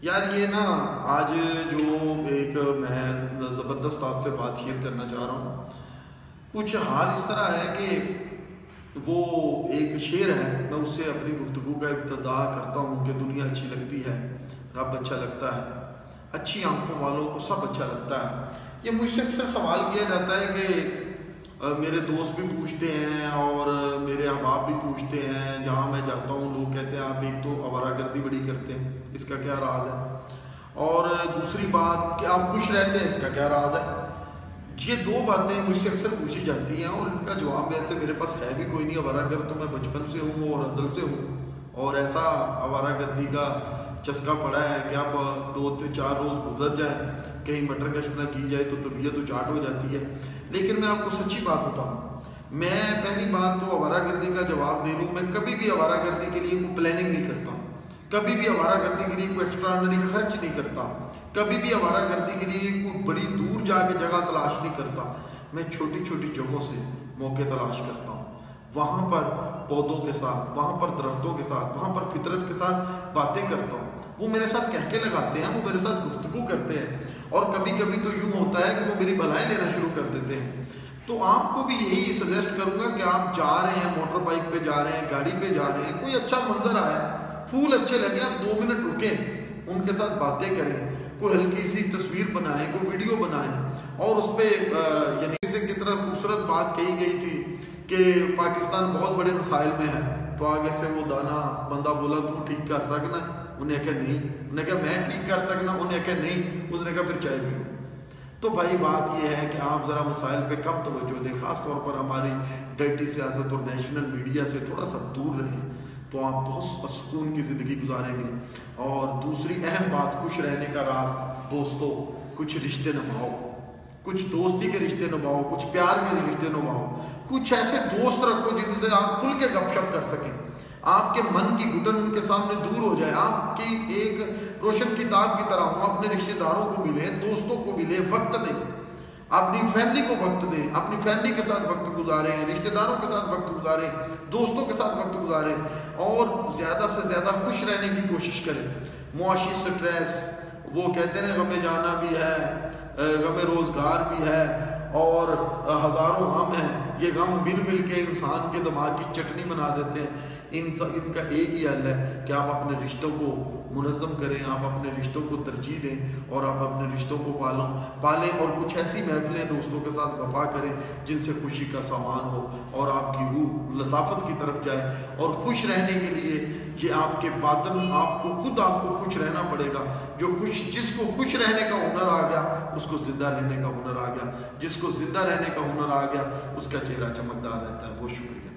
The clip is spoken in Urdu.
یار یہ نا آج جو ایک میں زبردست آپ سے بات شیئر کرنا چاہ رہا ہوں. کچھ حال اس طرح ہے کہ وہ ایک شعر ہے، میں اس سے اپنی گفتگو کا ابتدا کرتا ہوں کہ دنیا اچھی لگتی ہے، رب اچھا لگتا ہے، اچھی آنکھوں والوں کو سب اچھا لگتا ہے. یہ مجھ سے اکثر سوال کیا جاتا ہے کہ میرے دوست بھی پوچھتے ہیں اور میرے احباب بھی پوچھتے ہیں، جہاں میں جاتا ہوں لوگ کہتے ہیں آپ ایک تو آوارہ گردی بڑی کرتے ہیں، اس کا کیا راز ہے، اور دوسری بات کہ آپ خوش رہتے ہیں، اس کا کیا راز ہے. یہ دو باتیں مجھ سے اکثر پوچھی جاتی ہیں اور ان کا جواب ویسے میرے پاس ہے بھی کوئی نہیں. آوارہ گرد تو میں بچپن سے ہوں اور ازل سے ہوں، اور ایسا آوارہ گردی کا چسکا پڑا ہے کہ اب 2-4 روز گزر جائیں، کہیں مٹر گشت نہ کی جائے تو طبیعت اچاٹ ہو جاتی ہے. لیکن میں آپ کو سچی بات بتاؤں، میں پہلی بات تو آوارہ گردی کا جواب دے لوں، میں کبھی بھی آوارہ گردی کے لیے کوئی پلاننگ نہیں کرتا، کبھی بھی آوارہ گردی کے لیے کوئی ایکسٹرا خرچ نہیں کرتا، کبھی بھی آوارہ گردی کے لیے کوئی بڑی دور جا کے جگہ تلاش نہیں کرتا. میں چھوٹی چھوٹی جگہوں سے موقع تلاش کرتا ہوں، وہاں پر پودوں کے ساتھ، وہاں پر درختوں کے ساتھ، وہاں پر فطرت کے ساتھ باتیں کرتا ہوں. وہ میرے ساتھ کہہ کے لگاتے ہیں، وہ میرے ساتھ گفتگو کرتے ہیں، اور کبھی کبھی تو یوں ہوتا ہے کہ وہ میری بلائیں لینا شروع کر دیتے ہیں. تو آپ کو بھی یہی سجیسٹ کروں گا کہ آپ جا رہے ہیں، موٹر بائک پہ جا رہے ہیں، گاڑی پہ جا رہے ہیں، کوئی اچھا منظر آیا، پھول اچھے لگے، آپ 2 منٹ رکیں، ان کے ساتھ باتیں کریں، کوئی ہلکی سی تصویر بنائیں، کوئی ویڈیو بنائیں، اور اس پہ یعنی کسی کی طرح خوبصورت بات کہی گئی تھی کہ پاکستان بہت بڑے مسائل میں ہے، تو آگے سے وہ دانا بندہ بولا تو ٹھیک کر سکنا، انہیں کہا نہیں، انہیں کہا میں ٹھیک کر سکنا، انہیں کہا نہیں، اس نے کہا پھر چائے پیو. تو بھائی بات یہ ہے کہ آپ ذرا مسائل پہ کم توجہ دیں، خاص طور پر ہماری ڈرٹی سیاست اور نیشنل میڈیا سے تھوڑا سا دور رہیں، تو آپ بہت سکون کی زندگی گزاریں گے. اور دوسری اہم بات، خوش رہنے کا راز دوستو، کچھ رشتے نبھاؤ، کچھ دوستی کے رشتے نبھاؤ، کچھ پیار کے رشتے نبھاؤ، کچھ ایسے دوست رکھو جن سے آپ کھل کے گپ شپ کر سکیں، آپ کے من کی گھٹن ان کے سامنے دور ہو جائے، آپ کی ایک روشن کتاب کی طرح ہوں. اپنے رشتے داروں کو ملیں، دوستوں کو ملیں، وقت دیں، اپنی فیملی کو وقت دیں، اپنی فیملی کے ساتھ وقت گزاریں، رشتے داروں کے ساتھ وقت گزاریں، دوستوں کے ساتھ وقت گزاریں، اور زیادہ سے زیادہ خوش رہنے کی کوشش کریں. معاشی سٹریس، وہ کہتے ہیں غم جانا بھی ہے، غم روزگار بھی ہے، اور ہزاروں غم ہیں، یہ غم مل مل کے انسان کے دماغ کی چٹنی بنا دیتے ہیں. ان کا ایک ہی حل ہے کہ آپ اپنے رشتوں کو منظم کریں، آپ اپنے رشتوں کو ترجیح دیں، اور آپ اپنے رشتوں کو پالیں، اور کچھ ایسی محفلیں دوستوں کے ساتھ وفا کریں جن سے خوشی کا سامان ہو اور آپ کی روح لطافت کی طرف جائے. اور خوش رہنے کے لیے یہ آپ کے باطن، آپ کو خوش رہنا پڑے گا. جس کو خوش رہنے کا ہنر آ گیا اس کو زندہ رہنے کا ہنر آ گیا، جس کو زندہ رہنے کا ہنر آ گیا اس کا چہرہ چمکدار رہتا ہے. بہت شکریہ.